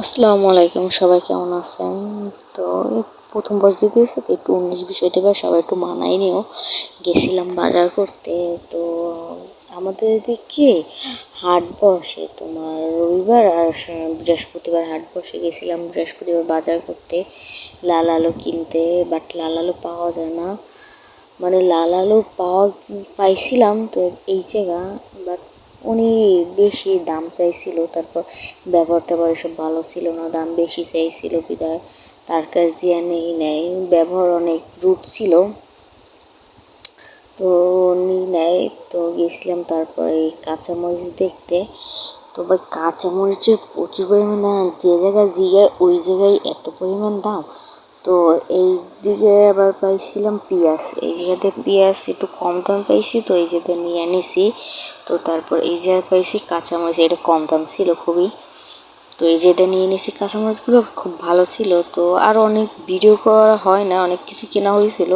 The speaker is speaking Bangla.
আসসালামু আলাইকুম, সবাই কেমন আছেন? তো এই প্রথম বয়স দিতেছে তো একটু 19-20 এবার সবাই একটু মানায় নিও। গেছিলাম বাজার করতে। তো আমাদের এদিকে হাট বসে তোমার রবিবার আর বৃহস্পতিবার হাট বসে। গেছিলাম বৃহস্পতিবার বাজার করতে, লাল আলু কিনতে, বাট লাল আলু পাওয়া যায় না। মানে লাল আলু পাইছিলাম তো এই জায়গা, বাট উনি বেশি দাম চাইছিল। তারপর ব্যবহার ট্যাবহার এসব ভালো ছিল না, দাম বেশি চাইছিল বিদায় তার কাছ দিয়ে নেই। ব্যবহার অনেক রুট ছিল, তো নেয়। তো গেছিলাম তারপরে এই কাঁচামরিচ দেখতে। তো ভাই কাঁচামরিচের প্রচুর পরিমাণ দাম, যে জায়গায় জিগায় ওই জায়গায় এত পরিমাণ দাম। তো এই দিকে আবার পাইছিলাম পেঁয়াজ, এই জায়গাতে পেঁয়াজ একটু কম দাম পাইছি, তো এই জায়গাতে নিয়ে এনেছি। তো তারপর এই জায়গায় পাইছি কাঁচামরিচ, এটা কম দাম ছিল খুবই। তো এই যে এটা নিয়ে এনেছি, কাঁচামরিচগুলো খুব ভালো ছিল। তো আর অনেক ভিডিও করা হয় না, অনেক কিছু কেনা হয়েছিল।